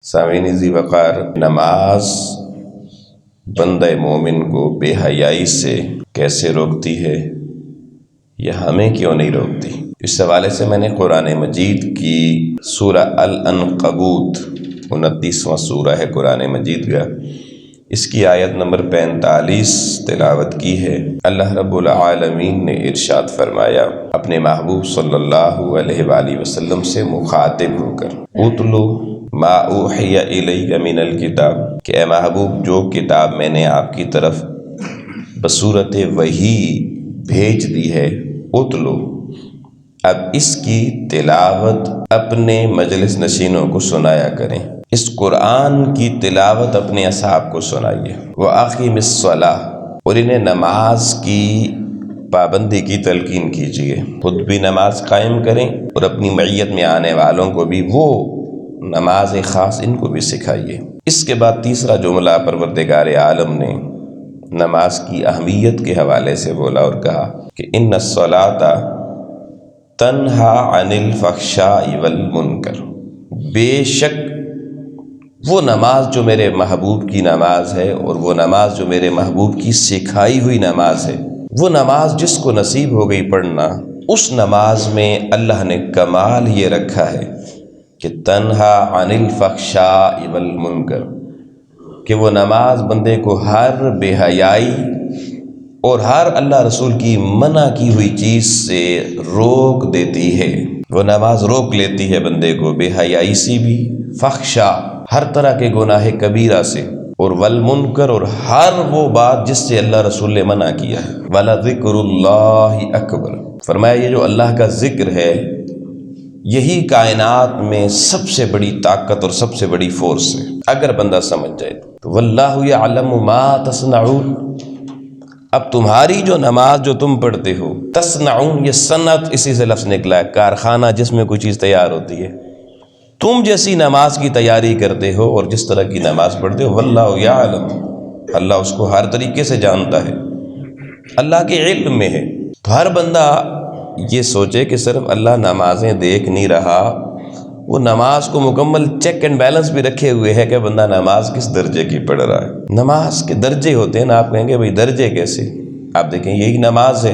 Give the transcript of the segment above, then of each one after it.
سامعین ذی وقار، نماز بندہ مومن کو بے حیائی سے کیسے روکتی ہے یا ہمیں کیوں نہیں روکتی؟ اس حوالے سے میں نے قرآن مجید کی سورہ العنکبوت 29واں سورہ ہے قرآن مجید کا، اس کی آیت نمبر 45 تلاوت کی ہے۔ اللہ رب العالمین نے ارشاد فرمایا اپنے محبوب صلی اللہ علیہ وآلہ وسلم سے مخاطب ہو کر، اتلو ما اوحی الیک من الکتاب، کہ اے محبوب جو کتاب میں نے آپ کی طرف بصورت وحی بھیج دی ہے، اتلو، اب اس کی تلاوت اپنے مجلس نشینوں کو سنایا کریں، اس قرآن کی تلاوت اپنے اصحاب کو سنائیے۔ وَأَقِمِ الصَّلَاةَ، اور انہیں نماز کی پابندی کی تلقین کیجیے، خود بھی نماز قائم کریں اور اپنی معیت میں آنے والوں کو بھی وہ نماز خاص ان کو بھی سکھائیے۔ اس کے بعد تیسرا جملہ پروردگار عالم نے نماز کی اہمیت کے حوالے سے بولا اور کہا کہ ان الصلاۃ تنہا عن الفحشاء والمنکر، بے شک وہ نماز جو میرے محبوب کی نماز ہے اور وہ نماز جو میرے محبوب کی سکھائی ہوئی نماز ہے، وہ نماز جس کو نصیب ہو گئی پڑھنا، اس نماز میں اللہ نے کمال یہ رکھا ہے کہ تنہا عن الفحشاء والمنکر، کہ وہ نماز بندے کو ہر بے حیائی اور ہر اللہ رسول کی منع کی ہوئی چیز سے روک دیتی ہے۔ وہ نماز روک لیتی ہے بندے کو بے حیائی سے بھی، فحشاء ہر طرح کے گناہ کبیرہ سے، اور والمنکر اور ہر وہ بات جس سے اللہ رسول نے منع کیا ہے۔ وَلَذِكْرُ اللَّهِ أَكْبَرُ، فرمایا یہ جو اللہ کا ذکر ہے یہی کائنات میں سب سے بڑی طاقت اور سب سے بڑی فورس ہے، اگر بندہ سمجھ جائے تو۔ وَاللَّهُ يَعْلَمُ مَا تَصْنَعُونَ، اب تمہاری جو نماز جو تم پڑھتے ہو، تصنعون یہ صنعت اسی سے لفظ نکلا ہے، کارخانہ جس میں کوئی چیز تیار ہوتی ہے، تم جیسی نماز کی تیاری کرتے ہو اور جس طرح کی نماز پڑھتے ہو، واللہ یعلم، اللہ اس کو ہر طریقے سے جانتا ہے، اللہ کے علم میں ہے۔ تو ہر بندہ یہ سوچے کہ صرف اللہ نمازیں دیکھ نہیں رہا، وہ نماز کو مکمل چیک اینڈ بیلنس بھی رکھے ہوئے ہے کہ بندہ نماز کس درجے کی پڑھ رہا ہے۔ نماز کے درجے ہوتے ہیں نا، آپ کہیں گے بھئی درجے کیسے؟ آپ دیکھیں یہی نماز ہے،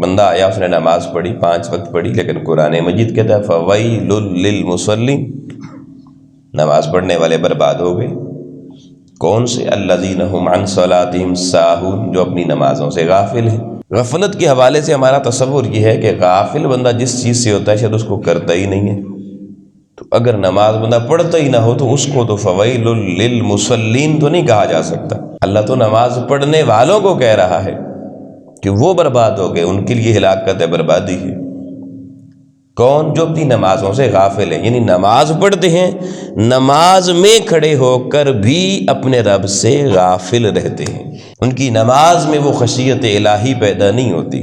بندہ آیا اس نے نماز پڑھی، 5 وقت پڑھی، لیکن قرآن مجید کہتا ہے فَوَيْلٌ لِّلْمُصَلِّينَ، نماز پڑھنے والے برباد ہو گئے۔ کون سے؟ الَّذِينَ هُمْ عَنْ صَلَاتِهِمْ سَاهُونَ، جو اپنی نمازوں سے غافل ہیں۔ غفلت کے حوالے سے ہمارا تصور یہ ہے کہ غافل بندہ جس چیز سے ہوتا ہے شاید اس کو کرتا ہی نہیں ہے، تو اگر نماز بندہ پڑھتا ہی نہ ہو تو اس کو تو فَوَيْلٌ لِّلْمُصَلِّينَ تو نہیں کہا جا سکتا۔ اللہ تو نماز پڑھنے والوں کو کہہ رہا ہے کہ وہ برباد ہو گئے، ان کے لیے ہلاکت ہے، بربادی ہے۔ کون؟ جو اپنی نمازوں سے غافل ہیں، یعنی نماز پڑھتے ہیں، نماز میں کھڑے ہو کر بھی اپنے رب سے غافل رہتے ہیں، ان کی نماز میں وہ خشیت الہی پیدا نہیں ہوتی،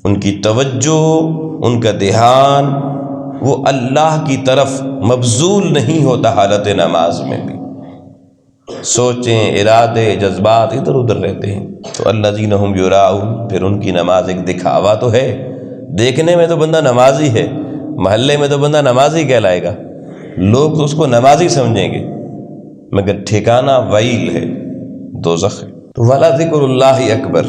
ان کی توجہ، ان کا دھیان وہ اللہ کی طرف مبذول نہیں ہوتا، حالت نماز میں بھی سوچیں، ارادے، جذبات ادھر ادھر رہتے ہیں۔ تو الذین ھم یراؤن، پھر ان کی نماز ایک دکھاوا تو ہے، دیکھنے میں تو بندہ نمازی ہے، محلے میں تو بندہ نمازی کہلائے گا، لوگ تو اس کو نمازی سمجھیں گے، مگر ٹھکانہ ویل ہے، دوزخ ہے۔ تو وَلَذِكْرُ اللَّهِ اکبر،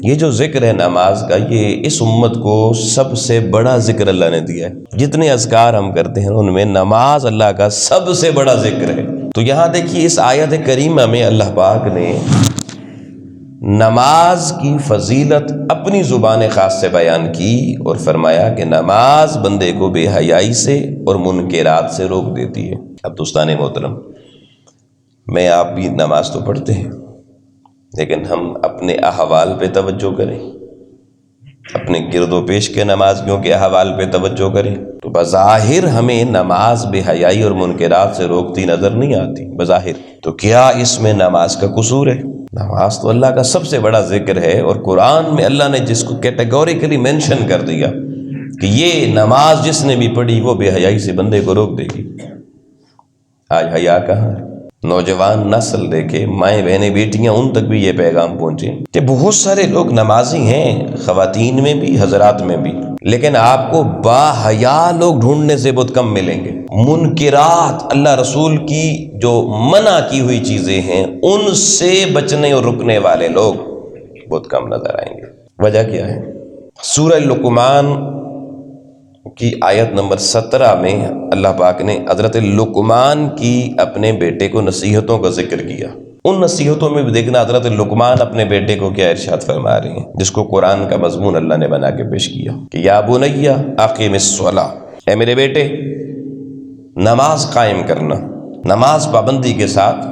یہ جو ذکر ہے نماز کا، یہ اس امت کو سب سے بڑا ذکر اللہ نے دیا ہے۔ جتنے اذکار ہم کرتے ہیں ان میں نماز اللہ کا سب سے بڑا ذکر ہے۔ تو یہاں دیکھیے اس آیت کریمہ میں اللہ پاک نے نماز کی فضیلت اپنی زبان خاص سے بیان کی اور فرمایا کہ نماز بندے کو بے حیائی سے اور منکرات سے روک دیتی ہے۔ اب دوستان محترم، میں آپ بھی نماز تو پڑھتے ہیں، لیکن ہم اپنے احوال پہ توجہ کریں، اپنے گرد و پیش کے نمازیوں کے احوال پہ توجہ کریں، تو بظاہر ہمیں نماز بے حیائی اور منکرات سے روکتی نظر نہیں آتی بظاہر، تو کیا اس میں نماز کا قصور ہے؟ نماز تو اللہ کا سب سے بڑا ذکر ہے، اور قرآن میں اللہ نے جس کو کیٹیگوریکلی مینشن کر دیا کہ یہ نماز جس نے بھی پڑھی وہ بے حیائی سے بندے کو روک دے گی۔ آج حیا کہاں ہے؟ نوجوان نسل دیکھے، مائیں بہنیں بیٹیاں، ان تک بھی یہ پیغام پہنچے کہ بہت سارے لوگ نمازی ہیں، خواتین میں بھی حضرات میں بھی، لیکن آپ کو با حیا لوگ ڈھونڈنے سے بہت کم ملیں گے۔ منکرات، اللہ رسول کی جو منع کی ہوئی چیزیں ہیں ان سے بچنے اور رکنے والے لوگ بہت کم نظر آئیں گے۔ وجہ کیا ہے؟ سورہ لقمان کی آیت نمبر 17 میں اللہ پاک نے حضرت لقمان کی اپنے بیٹے کو نصیحتوں کا ذکر کیا۔ ان نصیحتوں میں بھی دیکھنا حضرت لقمان اپنے بیٹے کو کیا ارشاد فرما رہے ہیں، جس کو قرآن کا مضمون اللہ نے بنا کے پیش کیا کہ یا بنی اقیم الصلاۃ، اے میرے بیٹے نماز قائم کرنا، نماز پابندی کے ساتھ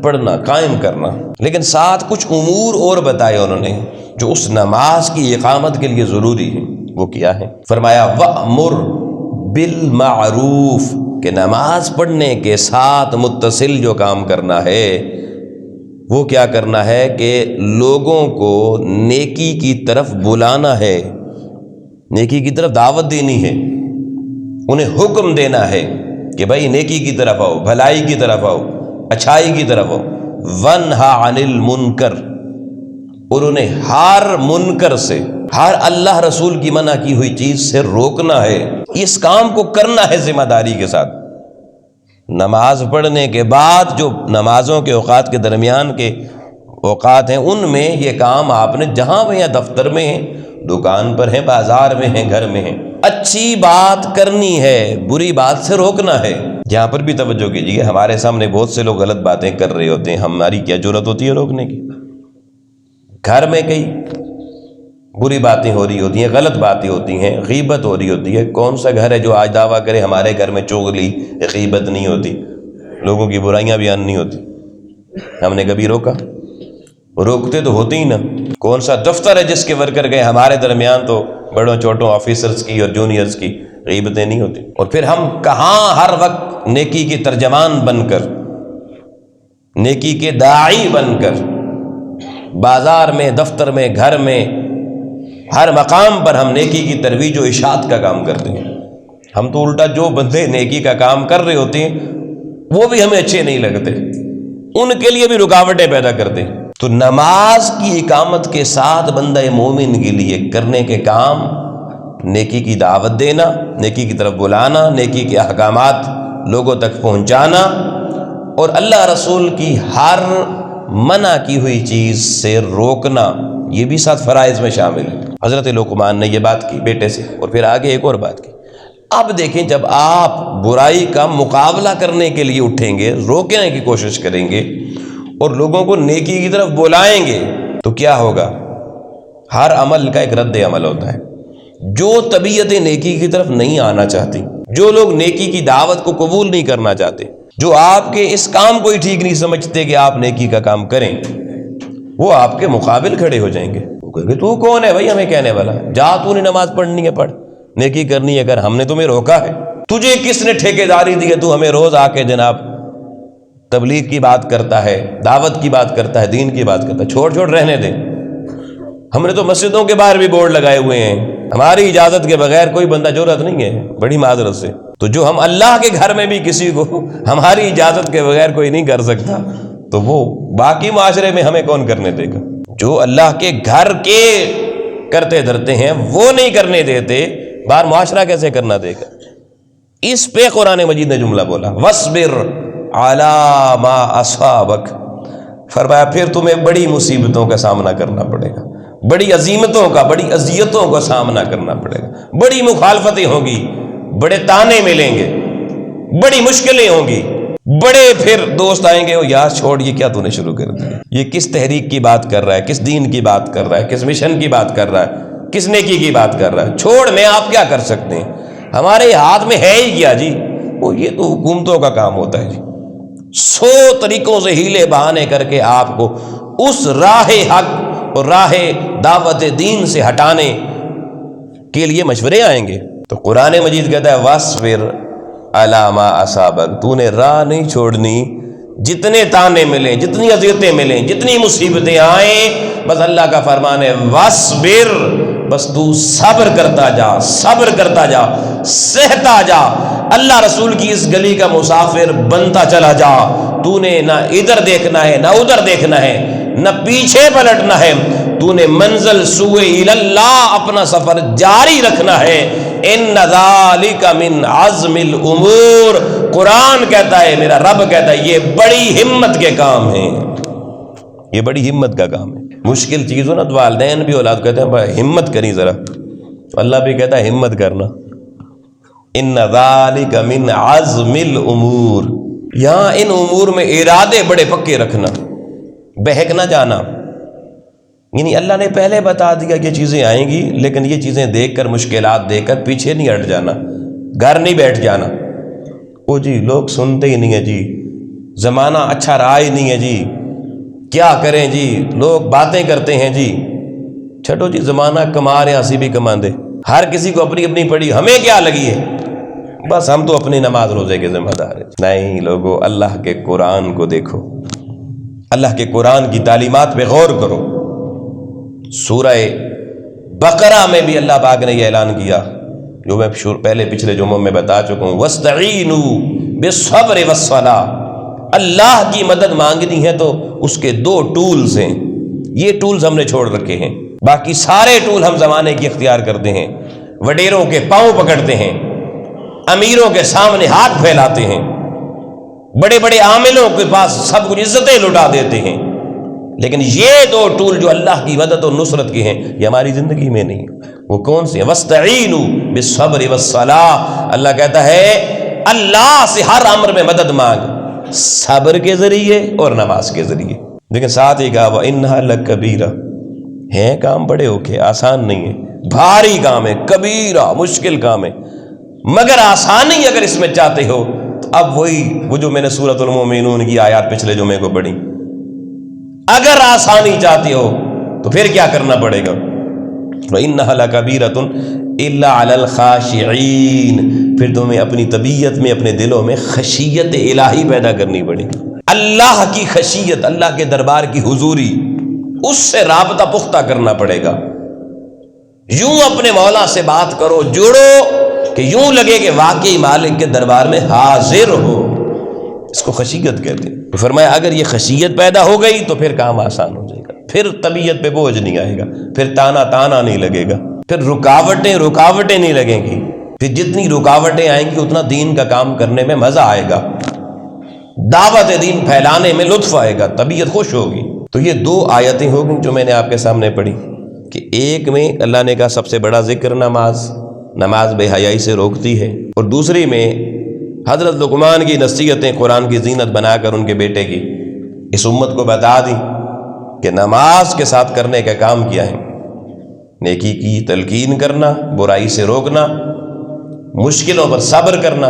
پڑھنا، قائم کرنا، لیکن ساتھ کچھ امور اور بتائے انہوں نے جو اس نماز کی اقامت کے لیے ضروری ہے۔ وہ کیا ہے؟ فرمایا وَأْمُرْ بِالْمَعْرُوفِ، کہ نماز پڑھنے کے ساتھ متصل جو کام کرنا ہے وہ کیا کرنا ہے کہ لوگوں کو نیکی کی طرف بلانا ہے، نیکی کی طرف دعوت دینی ہے، انہیں حکم دینا ہے کہ بھائی نیکی کی طرف آؤ، بھلائی کی طرف آؤ، اچھائی کی طرف آؤ۔ وَانْہَا عَنِ الْمُنْکَرِ، اور انہیں ہر منکر سے، ہر اللہ رسول کی منع کی ہوئی چیز سے روکنا ہے۔ اس کام کو کرنا ہے ذمہ داری کے ساتھ۔ نماز پڑھنے کے بعد جو نمازوں کے اوقات کے درمیان کے اوقات ہیں ان میں یہ کام آپ نے جہاں بھی ہیں، دفتر میں ہیں، دکان پر ہیں، بازار میں ہیں، گھر میں ہیں، اچھی بات کرنی ہے، بری بات سے روکنا ہے۔ جہاں پر بھی توجہ کیجیے، ہمارے سامنے بہت سے لوگ غلط باتیں کر رہے ہوتے ہیں، ہماری کیا جرأت ہوتی ہے روکنے کی؟ گھر میں کئی بری باتیں ہو رہی ہوتی ہیں، غلط باتیں ہوتی ہیں، غیبت ہو رہی ہوتی ہے۔ کون سا گھر ہے جو آج دعویٰ کرے ہمارے گھر میں چغلی، غیبت نہیں ہوتی، لوگوں کی برائیاں بیان نہیں ہوتی؟ ہم نے کبھی روکا؟ روکتے تو ہوتے ہی نا۔ کون سا دفتر ہے جس کے ورکر گئے ہمارے درمیان تو بڑوں چھوٹوں آفیسرز کی اور جونیئرز کی غیبتیں نہیں ہوتی؟ اور پھر ہم کہاں ہر وقت نیکی کے ترجمان بن کر، نیکی کے داعی بن کر، بازار میں، دفتر میں، گھر میں، ہر مقام پر ہم نیکی کی ترویج و اشاعت کا کام کرتے ہیں۔ ہم تو الٹا جو بندے نیکی کا کام کر رہے ہوتے ہیں وہ بھی ہمیں اچھے نہیں لگتے، ان کے لیے بھی رکاوٹیں پیدا کرتے ہیں۔ تو نماز کی اقامت کے ساتھ بندہ مومن کے لیے کرنے کے کام، نیکی کی دعوت دینا، نیکی کی طرف بلانا، نیکی کے احکامات لوگوں تک پہنچانا، اور اللہ رسول کی ہر منع کی ہوئی چیز سے روکنا، یہ بھی ساتھ فرائض میں شامل ہے۔ حضرت لقمان نے یہ بات کی بیٹے سے، اور پھر آگے ایک اور بات کی۔ اب دیکھیں، جب آپ برائی کا مقابلہ کرنے کے لیے اٹھیں گے، روکنے کی کوشش کریں گے اور لوگوں کو نیکی کی طرف بلائیں گے تو کیا ہوگا؟ ہر عمل کا ایک رد عمل ہوتا ہے۔ جو طبیعت نیکی کی طرف نہیں آنا چاہتی، جو لوگ نیکی کی دعوت کو قبول نہیں کرنا چاہتے، جو آپ کے اس کام کو ہی ٹھیک نہیں سمجھتے کہ آپ نیکی کا کام کریں، وہ آپ کے مقابل کھڑے ہو جائیں گے۔ وہ کہیں گے تو کون ہے بھائی ہمیں کہنے والا؟ جا تو نے نماز پڑھنی ہے پڑھ، نیکی کرنی ہے اگر، ہم نے تمہیں روکا ہے؟ تجھے کس نے ٹھیکیداری دی ہے؟ تو ہمیں روز آ کے جناب تبلیغ کی بات کرتا ہے، دعوت کی بات کرتا ہے، دین کی بات کرتا ہے۔ چھوڑ رہنے دیں، ہم نے تو مسجدوں کے باہر بھی بورڈ لگائے ہوئے ہیں، ہماری اجازت کے بغیر کوئی بندہ جرأت نہیں ہے، بڑی معذرت سے۔ تو جو ہم اللہ کے گھر میں بھی کسی کو ہماری اجازت کے بغیر کوئی نہیں کر سکتا، تو وہ باقی معاشرے میں ہمیں کون کرنے دے گا؟ جو اللہ کے گھر کے کرتے دھرتے ہیں وہ نہیں کرنے دیتے، باہر معاشرہ کیسے کرنا دے گا؟ اس پہ قرآن مجید نے جملہ بولا وَاصْبِرْ عَلَىٰ مَا أَصَابَكَ، فرمایا پھر تمہیں بڑی مصیبتوں کا سامنا کرنا پڑے گا، بڑی عظیمتوں کا، بڑی اذیتوں کا سامنا کرنا پڑے گا، بڑی مخالفتیں ہوں گی، بڑے تانے ملیں گے، بڑی مشکلیں ہوں گی، بڑے پھر دوست آئیں گے، وہ یار چھوڑ، یہ کیا تو نے شروع کر دیا، یہ کس تحریک کی بات کر رہا ہے، کس دین کی بات کر رہا ہے، کس مشن کی بات کر رہا ہے، کس نیکی کی بات کر رہا ہے، چھوڑ، میں آپ کیا کر سکتے ہیں، ہمارے ہاتھ میں ہے ہی کیا جی، وہ یہ تو حکومتوں کا کام ہوتا ہے جی۔ 100 طریقوں سے ہیلے بہانے کر کے آپ کو اس راہ حق اور راہ دعوت دین سے ہٹانے کے لیے مشورے آئیں گے۔ تو قرآن مجید کہتا ہے وَاصْبِرْ عَلَىٰ مَا أَصَابَكَ، تو نے راہ نہیں چھوڑنی، جتنے تانے ملیں، جتنی اذیتیں ملیں، جتنی مصیبتیں آئیں، بس اللہ کا فرمان ہے وَاصْبِرْ، بس تو صبر کرتا جا، صبر کرتا جا، سہتا جا، اللہ رسول کی اس گلی کا مسافر بنتا چلا جا، تو نے نہ ادھر دیکھنا ہے نہ ادھر دیکھنا ہے نہ پیچھے پلٹنا ہے، تو نے منزل سوئے اللہ اپنا سفر جاری رکھنا ہے۔ ان ذالک من عزم الامور، قرآن کہتا ہے، میرا رب کہتا ہے یہ بڑی ہمت کے کام ہیں، یہ بڑی ہمت کا کام ہے۔ مشکل چیز ہو نا تو والدین بھی اولاد کہتے ہیں بھائی ہمت کریں ذرا، اللہ بھی کہتا ہے ہمت کرنا۔ ان ذالک من عزم الامور، یہاں ان امور میں ارادے بڑے پکے رکھنا، بہک نہ جانا، یعنی اللہ نے پہلے بتا دیا یہ چیزیں آئیں گی، لیکن یہ چیزیں دیکھ کر مشکلات دیکھ کر پیچھے نہیں ہٹ جانا، گھر نہیں بیٹھ جانا۔ او جی لوگ سنتے ہی نہیں ہیں جی، زمانہ اچھا رہا ہی نہیں ہے جی، کیا کریں جی، لوگ باتیں کرتے ہیں جی، چھٹو جی، زمانہ کما رہے ہیں، اسی بھی کما دے، ہر کسی کو اپنی اپنی پڑی، ہمیں کیا لگی ہے، بس ہم تو اپنی نماز روزے کے ذمہ دار ہیں۔ نہیں لوگو، اللہ کے قرآن کو دیکھو، اللہ کے قرآن کی تعلیمات پہ غور کرو۔ سورہ بقرہ میں بھی اللہ پاک نے یہ اعلان کیا جو میں پہلے پچھلے جمعوں میں بتا چکا ہوں، وَاسْتَعِینُوا بِالصَّبْرِ وَالصَّلَاةِ، اللہ کی مدد مانگنی ہے تو اس کے دو ٹولز ہیں، یہ ٹولز ہم نے چھوڑ رکھے ہیں، باقی سارے ٹول ہم زمانے کی اختیار کرتے ہیں، وڈیروں کے پاؤں پکڑتے ہیں، امیروں کے سامنے ہاتھ پھیلاتے ہیں، بڑے بڑے عاملوں کے پاس سب کچھ عزتیں لٹا دیتے ہیں، لیکن یہ دو ٹول جو اللہ کی مدد اور نصرت کے ہیں یہ ہماری زندگی میں نہیں۔ وہ کون سے ہیں؟ وَاسْتَعِینُوا بِالصَّبْرِ وَالصَّلَاةِ، اللہ کہتا ہے اللہ سے ہر امر میں مدد مانگ، صبر کے ذریعے اور نماز کے ذریعے۔ لیکن ساتھ ہی کہا وَإِنَّهَا لَكَبِيرَةٌ، ہیں کام بڑے اوکھے، آسان نہیں ہے، بھاری کام ہے، کبیرہ مشکل کام ہے، مگر آسانی اگر اس میں چاہتے ہو تو اب وہ جو میں نے سورۃ المومنون کی آیات پچھلے جمعے کو پڑھی، اگر آسانی چاہتے ہو تو پھر کیا کرنا پڑے گا؟ وَإِنَّهَا لَكَبِيرَةٌ إِلَّا عَلَى الْخَاشِعِينَ، پھر تمہیں اپنی طبیعت میں، اپنے دلوں میں خشیت الہی پیدا کرنی پڑے گی، اللہ کی خشیت، اللہ کے دربار کی حضوری، اس سے رابطہ پختہ کرنا پڑے گا۔ یوں اپنے مولا سے بات کرو، جڑو کہ یوں لگے کہ واقعی مالک کے دربار میں حاضر ہو، اس کو خشیت کہتے ہیں۔ تو فرمایا اگر یہ خشیت پیدا ہو گئی تو پھر کام آسان ہو جائے گا، پھر طبیعت پہ بوجھ نہیں آئے گا، پھر تانا نہیں لگے گا، پھر رکاوٹیں نہیں لگیں گی، پھر جتنی رکاوٹیں آئیں گی اتنا دین کا کام کرنے میں مزہ آئے گا، دعوت دین پھیلانے میں لطف آئے گا، طبیعت خوش ہوگی۔ تو یہ دو آیتیں ہوگی جو میں نے آپ کے سامنے پڑھی کہ ایک میں اللہ نے کہا سب سے بڑا ذکر نماز بے حیائی سے روکتی ہے، اور دوسری میں حضرت لقمان کی نصیحتیں قرآن کی زینت بنا کر ان کے بیٹے کی اس امت کو بتا دی کہ نماز کے ساتھ کرنے کا کام کیا ہے، نیکی کی تلقین کرنا، برائی سے روکنا، مشکلوں پر صبر کرنا،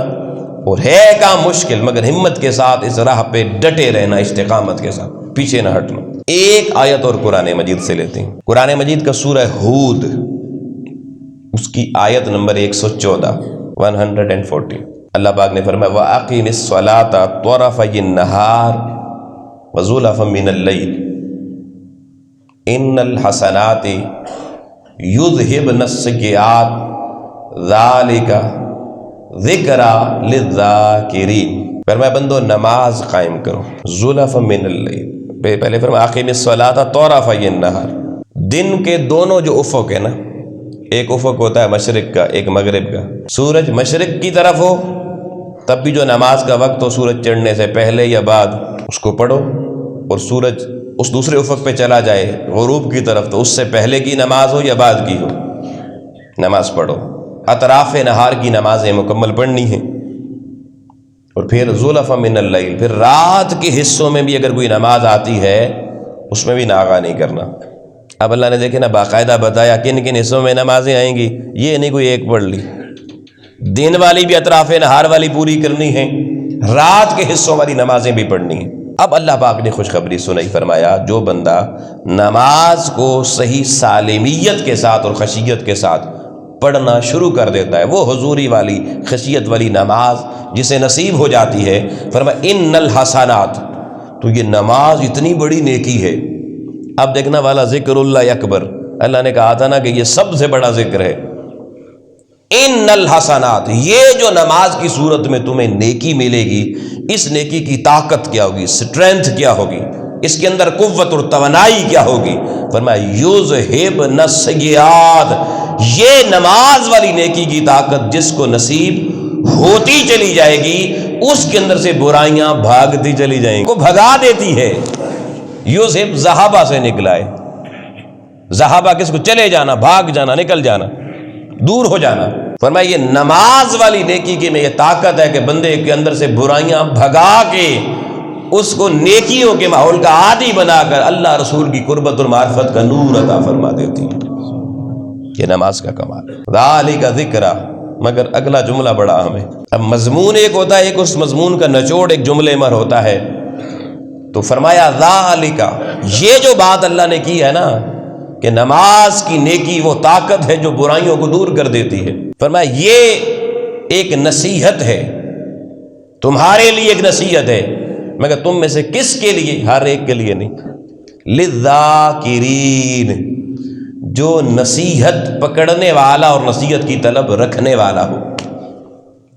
اور ہے کام مشکل مگر ہمت کے ساتھ اس راہ پہ ڈٹے رہنا، استقامت کے ساتھ پیچھے نہ ہٹنا۔ ایک آیت اور قرآن مجید سے لیتے ہیں، قرآن مجید کا سورہ ہود، اس کی آیت نمبر 114 اللہ پاک نے فرمایا وَأَقِمِ الصَّلَاةَ طَرَفَيِ النَّهَارِ وَزُلَفًا مِّنَ اللَّيْلِ إِنَّ الْحَسَنَاتِ يُذْهِبْنَ السَّيِّئَاتِ ذَلِكَ ذِكْرَىٰ لِلذَّاكِرِينَ۔ فرمایا بندو نماز قائم کرو، زُلَفًا مِّنَ اللَّيْلِ، پہلے فرمایا أَقِمِ الصَّلَاةَ طَرَفَيِ النَّهَارِ، دن کے دونوں جو افق ہے نا، ایک افق ہوتا ہے مشرق کا، ایک مغرب کا، سورج مشرق کی طرف ہو تب بھی جو نماز کا وقت ہو سورج چڑھنے سے پہلے یا بعد اس کو پڑھو، اور سورج اس دوسرے افق پہ چلا جائے غروب کی طرف تو اس سے پہلے کی نماز ہو یا بعد کی ہو نماز پڑھو۔ اطراف نہار کی نمازیں مکمل پڑھنی ہیں، اور پھر زلفا من اللیل، پھر رات کے حصوں میں بھی اگر کوئی نماز آتی ہے اس میں بھی ناغہ نہیں کرنا۔ اب اللہ نے دیکھے نا باقاعدہ بتایا کن کن حصوں میں نمازیں آئیں گی، یہ نہیں کوئی ایک پڑھ لی، دن والی بھی اطراف نہار والی پوری کرنی ہے، رات کے حصوں والی نمازیں بھی پڑھنی ہیں۔ اب اللہ پاک نے خوشخبری سنائی، فرمایا جو بندہ نماز کو صحیح سالمیت کے ساتھ اور خشیت کے ساتھ پڑھنا شروع کر دیتا ہے، وہ حضوری والی خشیت والی نماز جسے نصیب ہو جاتی ہے، فرمایا ان الحسنات، تو یہ نماز اتنی بڑی نیکی ہے۔ اب دیکھنا والا ذکر اللہ اکبر، اللہ نے کہا تھا نا کہ یہ سب سے بڑا ذکر ہے، ان الحسنات، یہ جو نماز کی صورت میں تمہیں نیکی ملے گی، اس نیکی کی طاقت کیا ہوگی، اسٹرینتھ کیا ہوگی، اس کے اندر قوت اور توانائی کیا ہوگی؟ فرمایا یذہبن السیئات، یہ نماز والی نیکی کی طاقت جس کو نصیب ہوتی چلی جائے گی، اس کے اندر سے برائیاں بھاگتی چلی جائیں گی، وہ بھگا دیتی ہے۔ یذہب ذہابہ سے نکلا ہے، ذہابہ کس کو؟ چلے جانا، بھاگ جانا، نکل جانا، دور ہو جانا۔ فرمایا یہ نماز والی نیکی کی میں یہ طاقت ہے کہ بندے کے اندر سے برائیاں بھگا کے اس کو نیکیوں کے ماحول کا عادی بنا کر اللہ رسول کی قربت اور معرفت کا نور عطا فرما دیتی ہے۔ یہ نماز کا کمال ہے۔ ذالک ذکرہ، مگر اگلا جملہ بڑا اہم ہے۔ اب مضمون ایک ہوتا ہے، ایک اس مضمون کا نچوڑ ایک جملے میں ہوتا ہے، تو فرمایا ذالک، یہ جو بات اللہ نے کی ہے نا کہ نماز کی نیکی وہ طاقت ہے جو برائیوں کو دور کر دیتی ہے، فرمایا یہ ایک نصیحت ہے، تمہارے لیے ایک نصیحت ہے، مگر تم میں سے کس کے لیے؟ ہر ایک کے لیے نہیں، للذاکرین، جو نصیحت پکڑنے والا اور نصیحت کی طلب رکھنے والا ہو،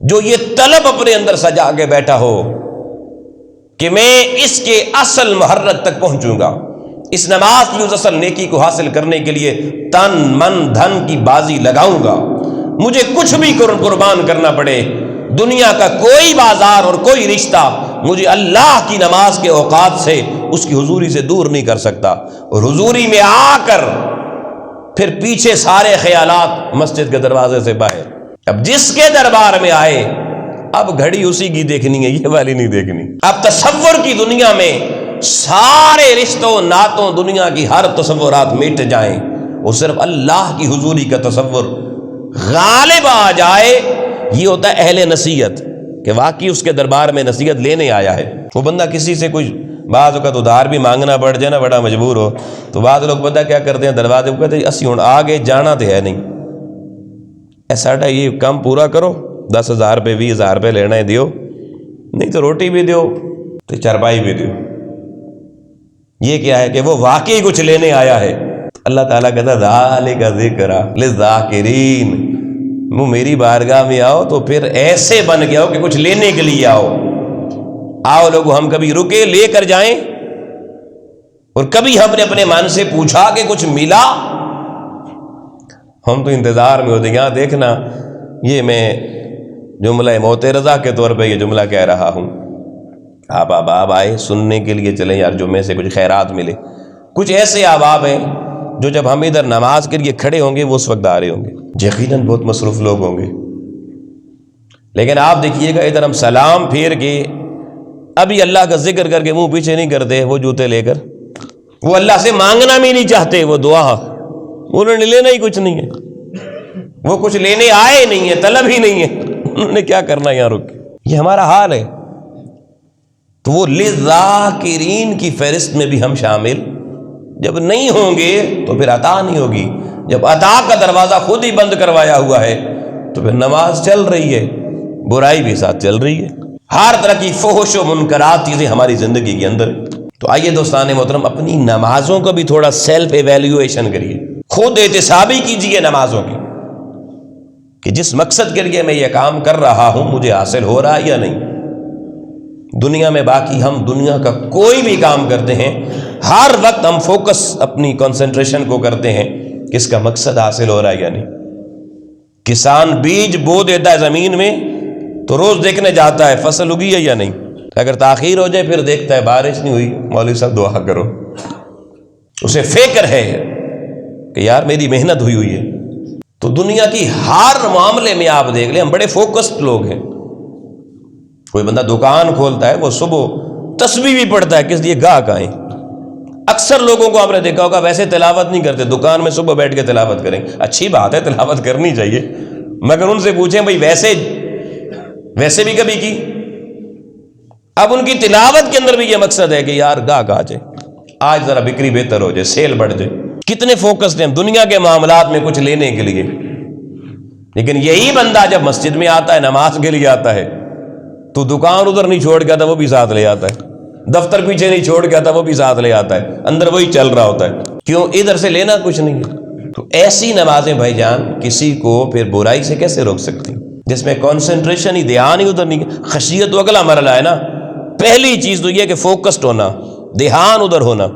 جو یہ طلب اپنے اندر سجا کے بیٹھا ہو کہ میں اس کے اصل محرک تک پہنچوں گا، اس نماز کی اس اصل نیکی کو حاصل کرنے کے لیے تن من دھن کی بازی لگاؤں گا، مجھے کچھ بھی قربان کرنا پڑے، دنیا کا کوئی بازار اور کوئی رشتہ مجھے اللہ کی نماز کے اوقات سے، اس کی حضوری سے دور نہیں کر سکتا، اور حضوری میں آ کر پھر پیچھے سارے خیالات مسجد کے دروازے سے باہر۔ اب جس کے دربار میں آئے اب گھڑی اسی کی دیکھنی ہے، یہ والی نہیں دیکھنی۔ اب تصور کی دنیا میں سارے رشتوں ناتوں، دنیا کی ہر تصورات مٹ جائیں، وہ صرف اللہ کی حضوری کا تصور غالب آ جائے، یہ ہوتا ہے اہل نصیحت، کہ واقعی اس کے دربار میں نصیحت لینے آیا ہے۔ وہ بندہ کسی سے کچھ بعض اوقات ادھار بھی مانگنا پڑ جائے نا، بڑا مجبور ہو، تو بعض لوگ پتہ کیا کرتے ہیں، دروازے کو کہتے ہیں اسی ہوں آگے جانا تو ہے نہیں، ایسا یہ کام پورا کرو، 10,000 روپے 20,000 روپے لینا ہے دیو، نہیں تو روٹی بھی دیو تو چرپائی بھی دیو۔ یہ کیا ہے کہ وہ واقعی کچھ لینے آیا ہے۔ اللہ تعالیٰ کہتا ہے ذالک ذکرہ للذاکرین، وہ میری بارگاہ میں آؤ تو پھر ایسے بن کے آؤ کہ کچھ لینے کے لیے آؤ۔ آؤ لوگوں، ہم کبھی رکے لے کر جائیں، اور کبھی ہم نے اپنے من سے پوچھا کہ کچھ ملا؟ ہم تو انتظار میں ہوتے ہیں۔ یہاں دیکھنا، یہ میں جملہ موت رضا کے طور پہ یہ جملہ کہہ رہا ہوں، آپ احباب آئے سننے کے لیے، چلیں یار جمعے سے کچھ خیرات ملے۔ کچھ ایسے احباب ہیں جو جب ہم ادھر نماز کے لیے کھڑے ہوں گے وہ اس وقت آ رہے ہوں گے، یقیناً بہت مصروف لوگ ہوں گے، لیکن آپ دیکھیے گا ادھر ہم سلام پھیر کے ابھی اللہ کا ذکر کر کے منہ پیچھے نہیں کرتے، وہ جوتے لے کر، وہ اللہ سے مانگنا بھی نہیں چاہتے، وہ دعا انہوں نے لینا ہی کچھ نہیں ہے، وہ کچھ لینے آئے نہیں ہیں، طلب ہی نہیں ہے، انہوں نے کیا کرنا یہاں رک کے۔ یہ ہمارا حال ہے۔ تو وہ للذاکرین کی فہرست میں بھی ہم شامل جب نہیں ہوں گے تو پھر عطا نہیں ہوگی۔ جب عطا کا دروازہ خود ہی بند کروایا ہوا ہے تو پھر نماز چل رہی ہے، برائی بھی ساتھ چل رہی ہے، ہر طرح کی فحش و منکرات چیزیں ہماری زندگی کے اندر۔ تو آئیے دوستان محترم، اپنی نمازوں کا بھی تھوڑا سیلف ایویلیویشن کریے، خود احتسابی کیجیے نمازوں کی، کہ جس مقصد کے لیے میں یہ کام کر رہا ہوں مجھے حاصل ہو رہا ہے یا نہیں۔ دنیا میں باقی ہم دنیا کا کوئی بھی کام کرتے ہیں، ہر وقت ہم فوکس اپنی کنسنٹریشن کو کرتے ہیں کہ اس کا مقصد حاصل ہو رہا ہے یا نہیں۔ کسان بیج بو دیتا ہے زمین میں تو روز دیکھنے جاتا ہے فصل اگی ہے یا نہیں، اگر تاخیر ہو جائے پھر دیکھتا ہے بارش نہیں ہوئی، مولوی صاحب دعا کرو۔ اسے فکر ہے کہ یار میری محنت ہوئی ہے۔ تو دنیا کی ہر معاملے میں آپ دیکھ لیں ہم بڑے فوکسڈ لوگ ہیں۔ کوئی بندہ دکان کھولتا ہے، وہ صبح تسبیح بھی پڑھتا ہے، کس لیے؟ گاہک آئیں۔ اکثر لوگوں کو آپ نے دیکھا ہوگا ویسے تلاوت نہیں کرتے، دکان میں صبح بیٹھ کے تلاوت کریں، اچھی بات ہے تلاوت کرنی چاہیے، مگر ان سے پوچھیں بھئی ویسے بھی کبھی کی؟ اب ان کی تلاوت کے اندر بھی یہ مقصد ہے کہ یار گاہک آ جائے، آج ذرا بکری بہتر ہو جائے، سیل بڑھ جائے۔ کتنے فوکسڈ ہیں ہم دنیا کے معاملات میں کچھ لینے کے لیے، لیکن یہی بندہ جب مسجد میں آتا ہے، نماز کے لیے آتا ہے، تو دکان ادھر نہیں چھوڑ کے آتا، وہ بھی ساتھ لے آتا ہے، دفتر پیچھے نہیں چھوڑ کے آتا، وہ بھی ساتھ لے آتا ہے، اندر وہی چل رہا ہوتا ہے۔ کیوں؟ ادھر سے لینا کچھ نہیں ہے۔ تو ایسی نمازیں بھائی جان کسی کو پھر برائی سے کیسے روک سکتی، جس میں کانسنٹریشن ہی، دھیان ہی ادھر نہیں۔ خشیت تو اگلا مرحلہ ہے نا، پہلی چیز تو یہ کہ فوکسڈ ہونا، دھیان ادھر ہونا،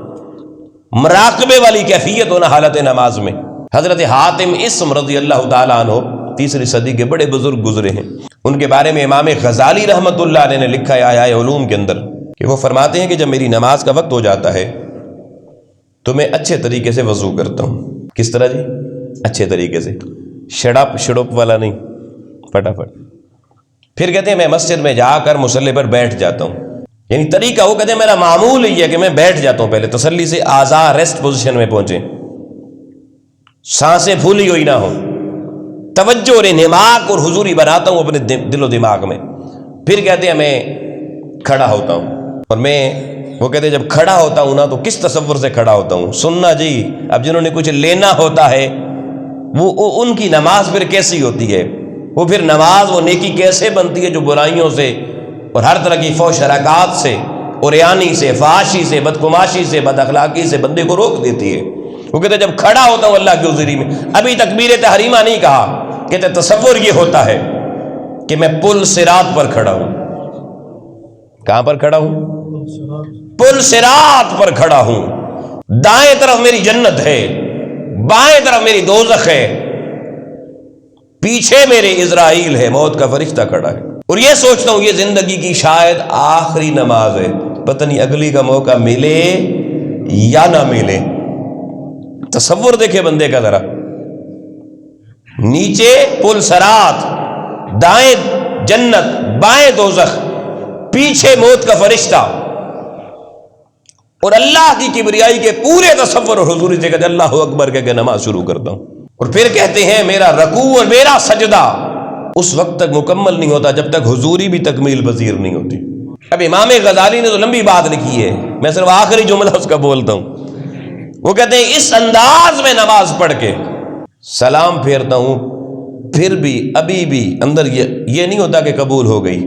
مراقبے والی کیفیت ہونا حالت نماز میں۔ حضرت حاتم اسم رضی اللہ تعالیٰ عنہ 3 صدی کے بڑے بزرگ گزرے ہیں، ان کے بارے میں امام غزالی رحمۃ اللہ علیہ نے لکھا ہے احیاء علوم کے اندر کہ وہ فرماتے ہیں کہ جب میری نماز کا وقت ہو جاتا ہے تو میں اچھے طریقے سے وضو کرتا ہوں۔ کس طرح جی؟ اچھے طریقے سے، شڑپ والا نہیں، فٹافٹ۔ پھر کہتے ہیں میں مسجد میں جا کر مصلی پر بیٹھ جاتا ہوں، یعنی طریقہ وہ کہتے ہیں میرا معمول ہی ہے کہ میں بیٹھ جاتا ہوں، پہلے تسلی سے اعضاء ریسٹ پوزیشن میں پہنچیں، سانسیں پھولی ہوئی نہ ہو، توجہ اور انہماک اور حضوری بناتا ہوں اپنے دل و دماغ میں۔ پھر کہتے ہیں میں کھڑا ہوتا ہوں، اور وہ کہتے ہیں جب کھڑا ہوتا ہوں نا تو کس تصور سے کھڑا ہوتا ہوں؟ سننا جی، اب جنہوں نے کچھ لینا ہوتا ہے وہ ان کی نماز پھر کیسی ہوتی ہے، وہ پھر نماز وہ نیکی کیسے بنتی ہے جو برائیوں سے اور ہر طرح کی فحش حرکات سے، عریانی سے، فحاشی سے، بدقماشی سے، بد اخلاقی سے بندے کو روک دیتی ہے۔ وہ کہتے جب کھڑا ہوتا ہوں اللہ کی حضوری میں، ابھی تکبیر تحریمہ نہیں کہا، کہتے تصور یہ ہوتا ہے کہ میں پل صراط پر کھڑا ہوں۔ کہاں پر کھڑا ہوں؟ پل صراط پر کھڑا ہوں، دائیں طرف میری جنت ہے، بائیں طرف میری دوزخ ہے، پیچھے میرے اسرائیل ہے، موت کا فرشتہ کھڑا ہے، اور یہ سوچتا ہوں یہ زندگی کی شاید آخری نماز ہے، پتہ نہیں اگلی کا موقع ملے یا نہ ملے۔ تصور دیکھے بندے کا ذرا، نیچے پل صراط، دائیں جنت، بائیں دوزخ، پیچھے موت کا فرشتہ، اور اللہ کی کبریائی کے پورے تصور اور حضوری سے کہتے اللہ اکبر کہہ کے نماز شروع کرتا ہوں، اور پھر کہتے ہیں میرا رکوع اور میرا سجدہ اس وقت تک مکمل نہیں ہوتا جب تک حضوری بھی تکمیل پذیر نہیں ہوتی۔ اب امام غزالی نے تو لمبی بات لکھی ہے، میں صرف آخری جملہ اس کا بولتا ہوں۔ وہ کہتے ہیں اس انداز میں نماز پڑھ کے سلام پھیرتا ہوں، پھر بھی ابھی بھی اندر یہ نہیں ہوتا کہ قبول ہو گئی،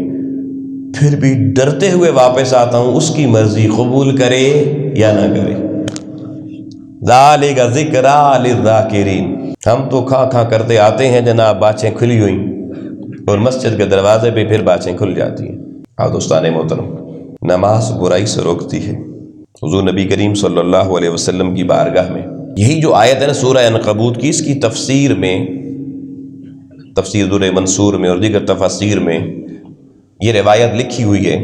پھر بھی ڈرتے ہوئے واپس آتا ہوں اس کی مرضی قبول کرے یا نہ کرے۔ ذالک ذکریٰ للذاکرین۔ ہم تو کھاں کرتے آتے ہیں جناب، باچیں کھلی ہوئیں، اور مسجد کے دروازے پہ پھر باچیں کھل جاتی ہیں۔ دوستان محترم، نماز برائی سے روکتی ہے۔ حضور نبی کریم صلی اللہ علیہ وسلم کی بارگاہ میں یہی جو آیت ہے نا سورہ عنکبوت کی، اس کی تفسیر میں، تفسیر در منصور میں اور دیگر تفاسیر میں یہ روایت لکھی ہوئی ہے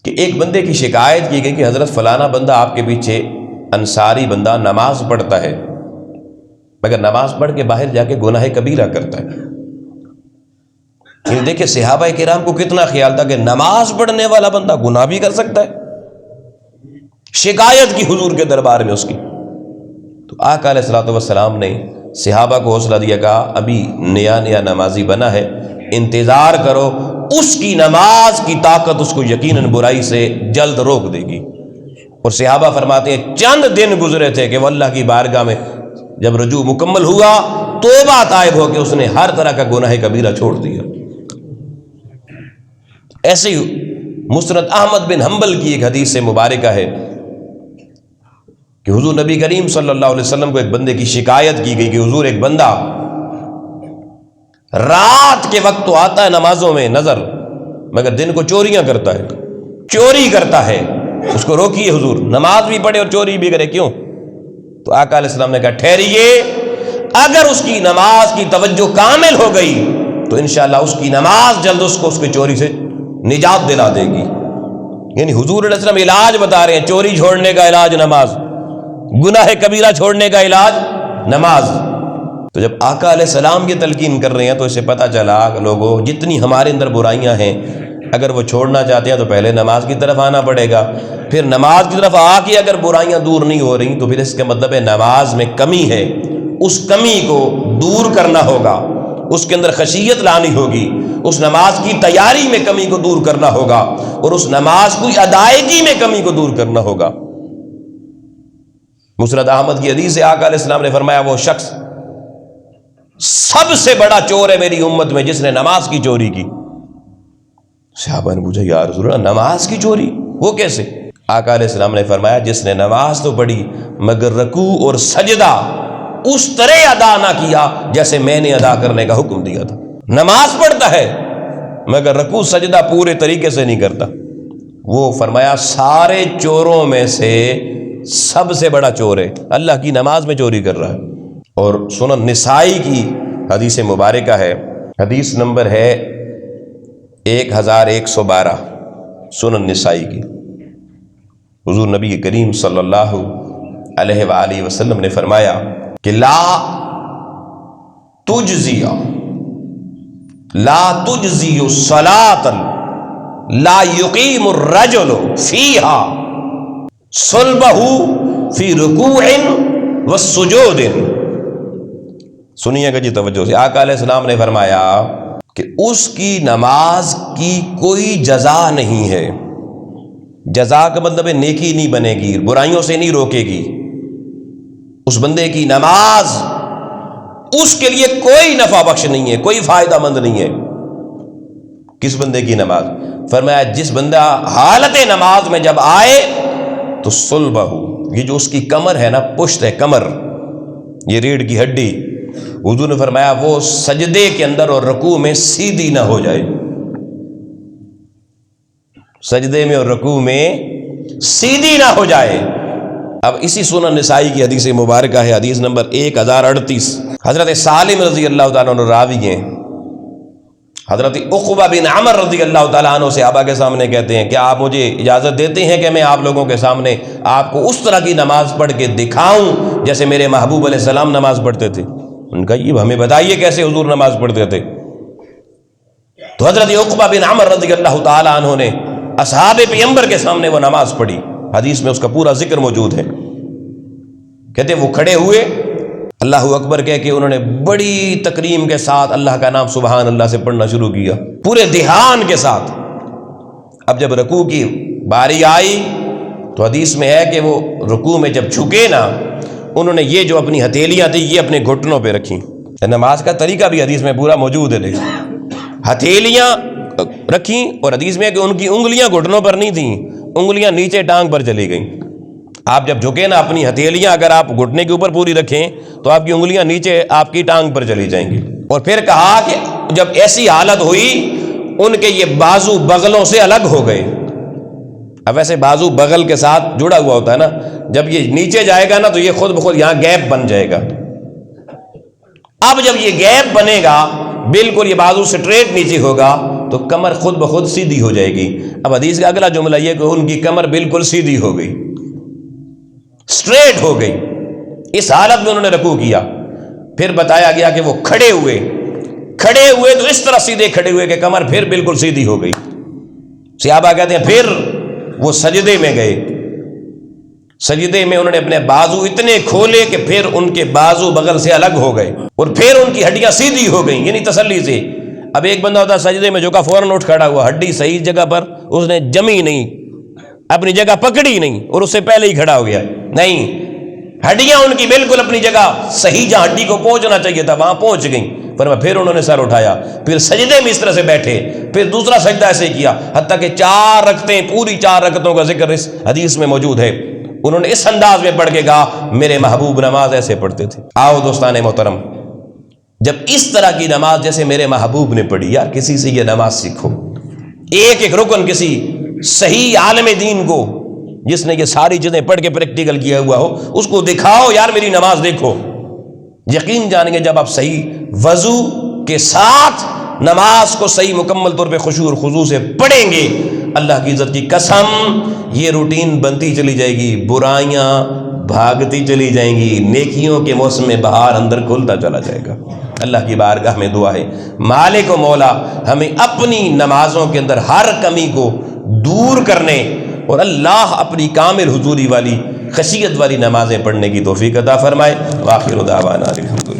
کہ ایک بندے کی شکایت کی گئی کہ حضرت فلانا بندہ آپ کے پیچھے انصاری بندہ نماز پڑھتا ہے، مگر نماز پڑھ کے باہر جا کے گناہ کبیرہ کرتا ہے۔ یعنی دیکھیں صحابہ کرام کو کتنا خیال تھا کہ نماز پڑھنے والا بندہ گناہ بھی کر سکتا ہے۔ شکایت کی حضور کے دربار میں اس کی، تو آقا علیہ الصلوۃ والسلام نے صحابہ کو حوصلہ دیا، کہا ابھی نیا نمازی بنا ہے، انتظار کرو، اس کی نماز کی طاقت اس کو یقیناً برائی سے جلد روک دے گی۔ اور صحابہ فرماتے ہیں چند دن گزرے تھے کہ وہ اللہ کی بارگاہ میں جب رجوع مکمل ہوا، توبہ طائب ہو کے اس نے ہر طرح کا گناہ کبیرہ چھوڑ دیا۔ ایسے ہی مسند احمد بن حنبل کی ایک حدیث سے مبارکہ ہے کہ حضور نبی کریم صلی اللہ علیہ وسلم کو ایک بندے کی شکایت کی گئی کہ حضور ایک بندہ رات کے وقت تو آتا ہے نمازوں میں نظر، مگر دن کو چوریاں کرتا ہے، چوری کرتا ہے، اس کو روکیے حضور، نماز بھی پڑھے اور چوری بھی کرے، کیوں؟ تو آقا علیہ السلام نے کہا ٹھہریے، اگر اس کی نماز کی توجہ کامل ہو گئی تو انشاءاللہ اس کی نماز جلد اس کو اس کی چوری سے نجات دلا دے گی۔ یعنی حضور علیہ السلام علاج بتا رہے ہیں، چوری چھوڑنے کا علاج نماز، گناہ کبیرہ چھوڑنے کا علاج نماز۔ تو جب آقا علیہ السلام کی تلقین کر رہے ہیں تو اسے پتہ چلا کہ لوگوں جتنی ہمارے اندر برائیاں ہیں اگر وہ چھوڑنا چاہتے ہیں تو پہلے نماز کی طرف آنا پڑے گا، پھر نماز کی طرف آ کے اگر برائیاں دور نہیں ہو رہی تو پھر اس کا مطلب ہے نماز میں کمی ہے، اس کمی کو دور کرنا ہوگا، اس کے اندر خشیت لانی ہوگی، اس نماز کی تیاری میں کمی کو دور کرنا ہوگا، اور اس نماز کی ادائیگی میں کمی کو دور کرنا ہوگا۔ مسند احمد کی حدیث سے آقا علیہ السلام نے فرمایا وہ شخص سب سے بڑا چور ہے میری امت میں جس نے نماز کی چوری کی۔ صحابہ نے پوچھا یا رسول اللہ نماز کی چوری وہ کیسے؟ آقا علیہ السلام نے فرمایا جس نے نماز تو پڑھی مگر رکوع اور سجدہ اس طرح ادا نہ کیا جیسے میں نے ادا کرنے کا حکم دیا تھا۔ نماز پڑھتا ہے مگر رکوع سجدہ پورے طریقے سے نہیں کرتا، وہ فرمایا سارے چوروں میں سے سب سے بڑا چور ہے، اللہ کی نماز میں چوری کر رہا ہے۔ اور سنن نسائی کی حدیث مبارکہ ہے، حدیث نمبر ہے 1112 سنن نسائی کی۔ حضور نبی کریم صلی اللہ علیہ وآلہ وسلم نے فرمایا کہ لا تجزی صلاۃ لا یقیم الرجل فیہا صلبہ فی رکوع والسجود۔ سنیے گا جی توجہ سے، آقا علیہ السلام نے فرمایا کہ اس کی نماز کی کوئی جزا نہیں ہے۔ جزا کا مطلب ہے نیکی نہیں بنے گی، برائیوں سے نہیں روکے گی۔ اس بندے کی نماز اس کے لیے کوئی نفع بخش نہیں ہے، کوئی فائدہ مند نہیں ہے۔ کس بندے کی نماز؟ فرمایا جس بندہ حالت نماز میں جب آئے تو صلبہ، یہ جو اس کی کمر ہے نا، پشت ہے کمر، یہ ریڑھ کی ہڈی، حضور نے فرمایا وہ سجدے کے اندر اور رکوع میں سیدھی نہ ہو جائے، سجدے میں اور رکوع میں سیدھی نہ ہو جائے۔ اب اسی سنن نسائی کی حدیث مبارکہ ہے، حدیث نمبر 1038۔ حضرت سالم رضی اللہ تعالیٰ عنہ راوی ہیں، حضرت عقبہ بن عمر رضی اللہ تعالیٰ عنہ صحابہ کے سامنے کہتے ہیں کہ آپ مجھے اجازت دیتے ہیں کہ میں آپ لوگوں کے سامنے آپ کو اس طرح کی نماز پڑھ کے دکھاؤں جیسے میرے محبوب علیہ السلام نماز پڑھتے تھے؟ ان کا یہ ہمیں بتائیے کیسے حضور نماز پڑھتے تھے۔ تو حضرت عقبہ بن عمر رضی اللہ تعالیٰ عنہ نے اصحاب پیغمبر کے سامنے وہ نماز پڑھی، حدیث میں اس کا پورا ذکر موجود ہے۔ کہتے ہیں وہ کھڑے ہوئے، اللہ اکبر کہہ کے انہوں نے بڑی تکریم کے ساتھ اللہ کا نام سبحان اللہ سے پڑھنا شروع کیا، پورے دھیان کے ساتھ۔ اب جب رکوع کی باری آئی تو حدیث میں ہے کہ وہ رکوع میں جب جھکے نا، انہوں نے یہ جو اپنی ہتھیلیاں تھیں یہ اپنے گھٹنوں پہ رکھیں۔ نماز کا طریقہ بھی حدیث میں پورا موجود ہے، ہتھیلیاں رکھیں، اور حدیث میں ہے کہ ان کی انگلیاں گھٹنوں پر نہیں تھیں، انگلیاں نیچے ٹانگ پر چلی گئیں۔ آپ جب جھکے نا، اپنی ہتھیلیاں اگر آپ گھٹنے کے اوپر پوری رکھیں تو آپ کی انگلیاں نیچے آپ کی ٹانگ پر چلی جائیں گی۔ اور پھر کہا کہ جب ایسی حالت ہوئی ان کے یہ بازو بغلوں سے الگ ہو گئے۔ اب ویسے بازو بغل کے ساتھ جڑا ہوا ہوتا ہے نا، جب یہ نیچے جائے گا نا تو یہ خود بخود یہاں گیپ بن جائے گا۔ اب جب یہ گیپ بنے گا، بالکل یہ بازو سٹریٹ نیچے ہوگا تو کمر خود بخود سیدھی ہو جائے گی۔ اب حدیث کا اگلا جملہ یہ کہ ان کی کمر بالکل سیدھی ہو گئی، سٹریٹ ہو گئی۔ اس حالت میں انہوں نے رکوع کیا، پھر بتایا گیا کہ وہ کھڑے ہوئے تو اس طرح سیدھے کھڑے ہوئے کہ کمر پھر بالکل سیدھی ہو گئی۔ صحابہ کہتے ہیں پھر وہ سجدے میں گئے، سجدے میں انہوں نے اپنے بازو اتنے کھولے کہ پھر ان کے بازو بغل سے الگ ہو گئے اور پھر ان کی ہڈیاں سیدھی ہو گئیں، یعنی تسلی سے۔ اب ایک بندہ ہوتا سجدے میں جھکا، فوراً اٹھ کھڑا ہوا، ہڈی صحیح جگہ پر اس نے جمی نہیں، اپنی جگہ پکڑی نہیں اور اس سے پہلے ہی کھڑا ہو گیا، نہیں، ہڈیاں ان کی بالکل اپنی جگہ صحیح جہاں ہڈی کو پہنچنا چاہیے تھا وہاں پہنچ گئیں۔ پھر انہوں نے سر اٹھایا، پھر سجدے میں اس طرح سے بیٹھے، پھر دوسرا سجدہ ایسے کیا، حتیٰ کہ 4 رکعتیں، پوری 4 رکعتوں کا ذکر اس حدیث میں موجود ہے۔ انہوں نے اس انداز میں پڑھ کے کہا میرے محبوب نماز ایسے پڑھتے تھے۔ آؤ دوستان محترم، جب اس طرح کی نماز جیسے میرے محبوب نے پڑھی، یار کسی سے یہ نماز سیکھو، ایک ایک رکن کسی صحیح عالم دین کو جس نے یہ ساری چیزیں پڑھ کے پریکٹیکل کیا ہوا ہو، اس کو دکھاؤ، یار میری نماز دیکھو۔ یقین جانیں گے جب آپ صحیح وضو کے ساتھ نماز کو صحیح مکمل طور پہ خشوع اور خضوع سے پڑھیں گے، اللہ کی عزت کی قسم یہ روٹین بنتی چلی جائے گی، برائیاں بھاگتی چلی جائیں گی، نیکیوں کے موسم میں بہار اندر کھلتا چلا جائے گا۔ اللہ کی بارگاہ میں دعا ہے مالک و مولا ہمیں اپنی نمازوں کے اندر ہر کمی کو دور کرنے اور اللہ اپنی کامل حضوری والی خشیت والی نمازیں پڑھنے کی توفیق عطا فرمائے۔ وآخر دعوانا الحمدللہ۔